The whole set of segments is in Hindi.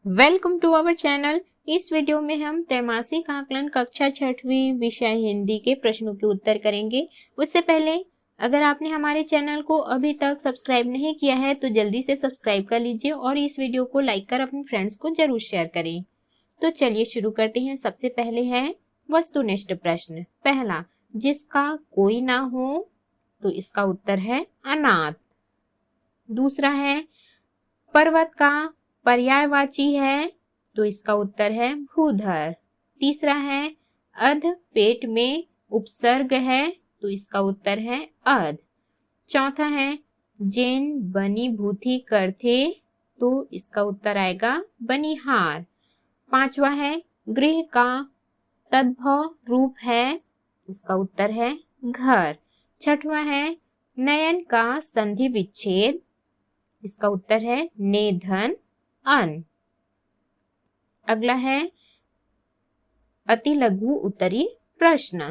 Welcome to our channel. इस वीडियो में हम त्रैमासिक आकलन कक्षा 6वीं विषय हिंदी के प्रश्नों के उत्तर करेंगे। उससे पहले अगर आपने हमारे चैनल को अभी तक सब्सक्राइब नहीं किया है तो जल्दी से सब्सक्राइब कर लीजिए और इस वीडियो को लाइक कर अपने फ्रेंड्स को जरूर शेयर करें। तो चलिए शुरू करते हैं। सबसे पहले है वस्तुनिष्ठ प्रश्न। पहला, जिसका कोई ना हो, तो इसका उत्तर है अनाथ। दूसरा है, पर्वत का पर्यायवाची है, तो इसका उत्तर है भूधर। तीसरा है, अध पेट में उपसर्ग है, तो इसका उत्तर है अध। चौथा है, जैन बनी भूथी करथे, तो इसका उत्तर आएगा बनिहार। पांचवा है, गृह का तद्भव रूप है, इसका उत्तर है घर। छठवां है, नयन का संधि विच्छेद, इसका उत्तर है नेधन अन। अगला है अति लघु उत्तरी प्रश्न।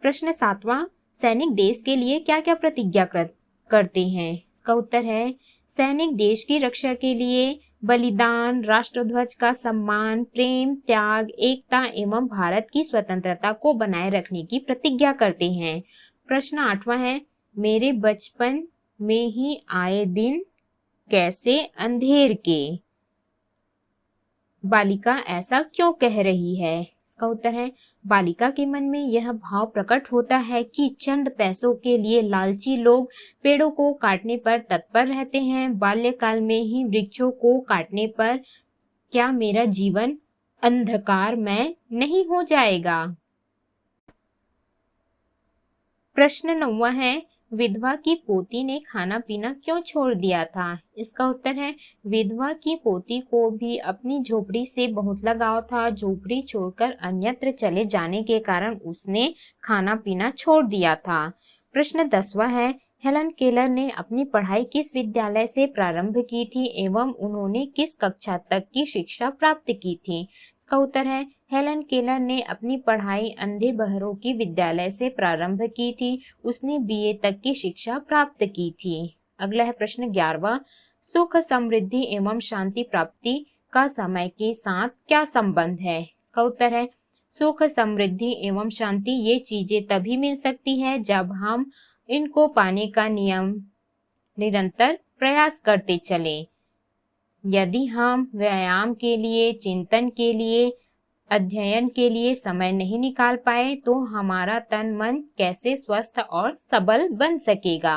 प्रश्न 7वां, सैनिक देश के लिए क्या क्या प्रतिज्ञा करते हैं? इसका उत्तर है सैनिक देश की रक्षा के लिए बलिदान, राष्ट्रध्वज का सम्मान, प्रेम, त्याग, एकता एवं भारत की स्वतंत्रता को बनाए रखने की प्रतिज्ञा करते हैं। प्रश्न 8वां है, मेरे बचपन में ही आए दिन कैसे अंधेर के, बालिका ऐसा क्यों कह रही है? इसका उत्तर है बालिका के मन में यह भाव प्रकट होता है कि चंद पैसों के लिए लालची लोग पेड़ों को काटने पर तत्पर रहते हैं। बाल्यकाल में ही वृक्षों को काटने पर क्या मेरा जीवन अंधकारमय नहीं हो जाएगा? प्रश्न 9वां है, विधवा की पोती ने खाना पीना क्यों छोड़ दिया था? इसका उत्तर है विधवा की पोती को भी अपनी झोपड़ी से बहुत लगाव था। झोपड़ी छोड़कर अन्यत्र चले जाने के कारण उसने खाना पीना छोड़ दिया था। प्रश्न 10वां है, हेलन केलर ने अपनी पढ़ाई किस विद्यालय से प्रारंभ की थी एवं उन्होंने किस कक्षा तक की शिक्षा प्राप्त की थी? इसका उत्तर है हेलन केलर ने अपनी पढ़ाई अंधे बहरों की विद्यालय से प्रारंभ की थी। उसने बीए तक की शिक्षा प्राप्त की थी। अगला है प्रश्न 11वां, सुख समृद्धि एवं शांति प्राप्ति का समय के साथ क्या संबंध है? इसका उत्तर है सुख समृद्धि एवं शांति ये चीजें तभी मिल सकती है जब हम इनको पाने का निरंतर प्रयास करते चले। यदि हम व्यायाम के लिए, चिंतन के लिए, अध्ययन के लिए समय नहीं निकाल पाए तो हमारा तन मन कैसे स्वस्थ और सबल बन सकेगा?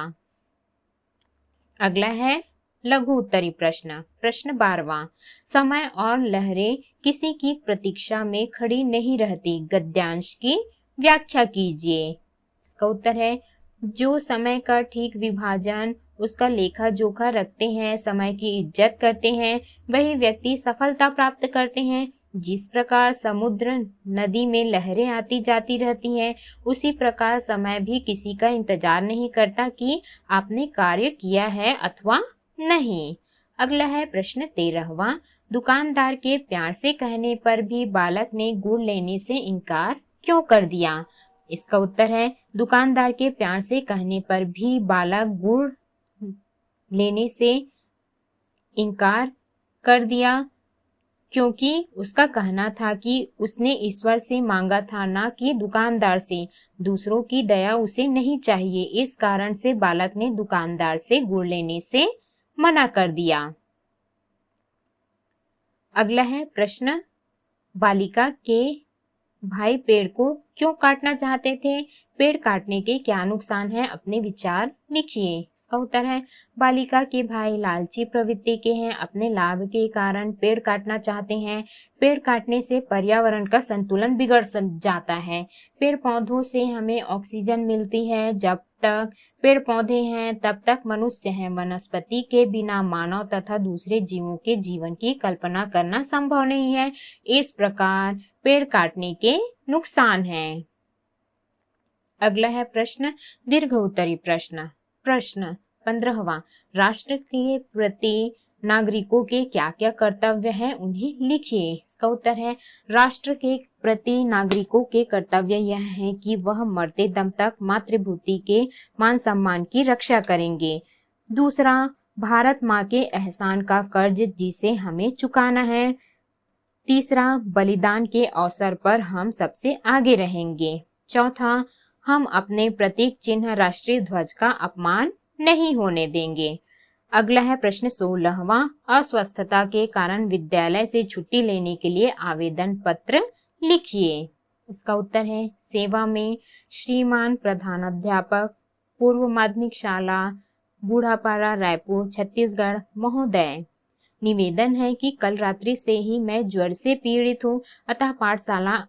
अगला है लघु उत्तरी प्रश्न। प्रश्न 12वां, समय और लहरें किसी की प्रतीक्षा में खड़ी नहीं रहती, गद्यांश की व्याख्या कीजिए। इसका उत्तर है जो समय का ठीक विभाजन, उसका लेखा जोखा रखते हैं, समय की इज्जत करते हैं, वही व्यक्ति सफलता प्राप्त करते हैं। जिस प्रकार समुद्र नदी में लहरें आती जाती रहती हैं, उसी प्रकार समय भी किसी का इंतजार नहीं करता कि आपने कार्य किया है अथवा नहीं। अगला है प्रश्न 13वां, दुकानदार के प्यार से कहने पर भी बालक ने गुड़ लेने से इनकार क्यों कर दिया? इसका उत्तर है दुकानदार के प्यार से कहने पर भी बालक गुड़ लेने से इनकार कर दिया क्योंकि उसका कहना था कि उसने ईश्वर से मांगा था, ना कि दुकानदार से। दूसरों की दया उसे नहीं चाहिए, इस कारण से बालक ने दुकानदार से गुड़ लेने से मना कर दिया। अगला है प्रश्न, बालिका के भाई पेड़ को क्यों काटना चाहते थे? पेड़ काटने के क्या नुकसान है? अपने विचार लिखिए। इसका उत्तर है बालिका के भाई लालची प्रवृत्ति के हैं, अपने लाभ के कारण पेड़ काटना चाहते हैं। पेड़ काटने से पर्यावरण का संतुलन बिगड़ जाता है। पेड़ पौधों से हमें ऑक्सीजन मिलती है। जब तक पेड़ पौधे हैं तब तक मनुष्य है। वनस्पति के बिना मानव तथा दूसरे जीवों के जीवन की कल्पना करना संभव नहीं है। इस प्रकार पेड़ काटने के नुकसान हैं। अगला है प्रश्न दीर्घ उत्तरी प्रश्न। प्रश्न 15वां, राष्ट्र के प्रति नागरिकों के क्या क्या कर्तव्य हैं, उन्हें लिखिए। इसका उत्तर है राष्ट्र के प्रति नागरिकों के कर्तव्य यह है कि वह मरते दम तक मातृभूमि के मान सम्मान की रक्षा करेंगे। दूसरा, भारत माँ के एहसान का कर्ज जिसे हमें चुकाना है। तीसरा, बलिदान के अवसर पर हम सबसे आगे रहेंगे। चौथा, हम अपने प्रतीक चिन्ह राष्ट्रीय ध्वज का अपमान नहीं होने देंगे। अगला है प्रश्न 16वां, अस्वस्थता के कारण विद्यालय से छुट्टी लेने के लिए आवेदन पत्र लिखिए। इसका उत्तर है सेवा में श्रीमान प्रधानाध्यापक, पूर्व माध्यमिक शाला बूढ़ापारा, रायपुर, छत्तीसगढ़ महोदय। निवेदन है कि कल रात्रि से ही मैं ज्वर से पीड़ित हूँ, अतः पाठशाला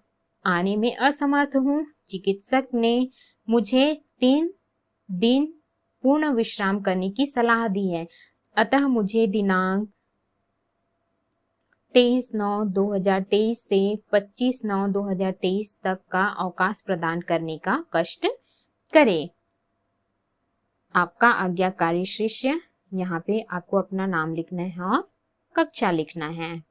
आने में असमर्थ हूँ। चिकित्सक ने मुझे 3 दिन पूर्ण विश्राम करने की सलाह दी है, अतः मुझे दिनांक 23/9/2023 से 25/9/2023 तक का अवकाश प्रदान करने का कष्ट करें। आपका आज्ञाकारी शिष्य। यहाँ पे आपको अपना नाम लिखना है और कक्षा लिखना है।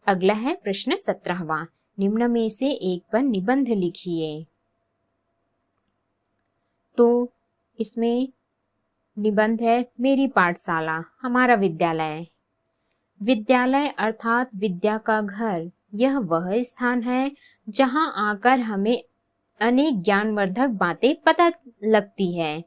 अगला है प्रश्न 17वां, निम्न में से एक पर निबंध लिखिए। तो इसमें निबंध है मेरी पाठशाला, हमारा विद्यालय। विद्यालय अर्थात विद्या का घर, यह वह स्थान है जहां आकर हमें अनेक ज्ञानवर्धक बातें पता लगती है।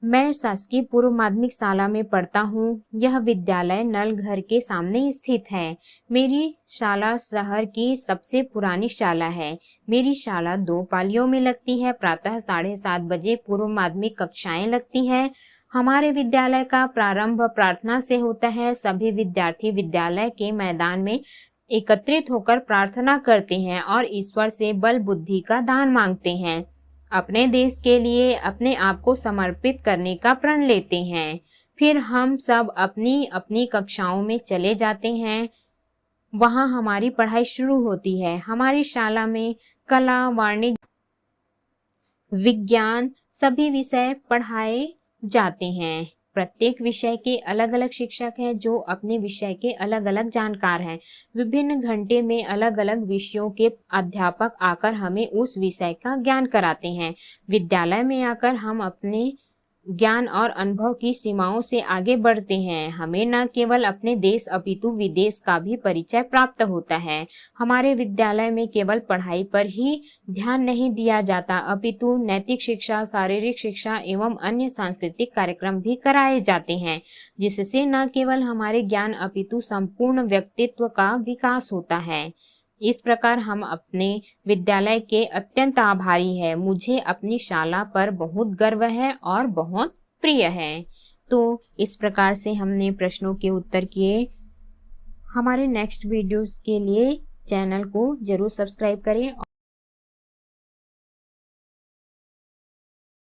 मैं शासकीय पूर्व माध्यमिक शाला में पढ़ता हूँ। यह विद्यालय नल घर के सामने स्थित है। मेरी शाला शहर की सबसे पुरानी शाला है। मेरी शाला 2 पालियों में लगती है। प्रातः 7:30 बजे पूर्व माध्यमिक कक्षाएं लगती हैं। हमारे विद्यालय का प्रारंभ प्रार्थना से होता है। सभी विद्यार्थी विद्यालय के मैदान में एकत्रित होकर प्रार्थना करते हैं और ईश्वर से बल बुद्धि का दान मांगते हैं। अपने देश के लिए अपने आप को समर्पित करने का प्रण लेते हैं। फिर हम सब अपनी अपनी कक्षाओं में चले जाते हैं। वहां हमारी पढ़ाई शुरू होती है। हमारी शाला में कला, वाणिज्य, विज्ञान सभी विषय पढ़ाए जाते हैं। प्रत्येक विषय के अलग अलग शिक्षक हैं जो अपने विषय के अलग अलग जानकार हैं। विभिन्न घंटे में अलग अलग विषयों के अध्यापक आकर हमें उस विषय का ज्ञान कराते हैं। विद्यालय में आकर हम अपने ज्ञान और अनुभव की सीमाओं से आगे बढ़ते हैं। हमें न केवल अपने देश अपितु विदेश का भी परिचय प्राप्त होता है। हमारे विद्यालय में केवल पढ़ाई पर ही ध्यान नहीं दिया जाता, अपितु नैतिक शिक्षा, शारीरिक शिक्षा एवं अन्य सांस्कृतिक कार्यक्रम भी कराए जाते हैं, जिससे न केवल हमारे ज्ञान अपितु संपूर्ण व्यक्तित्व का विकास होता है। इस प्रकार हम अपने विद्यालय के अत्यंत आभारी हैं। मुझे अपनी शाला पर बहुत गर्व है और बहुत प्रिय है। तो इस प्रकार से हमने प्रश्नों के उत्तर किए। हमारे नेक्स्ट वीडियोस के लिए चैनल को जरूर सब्सक्राइब करें।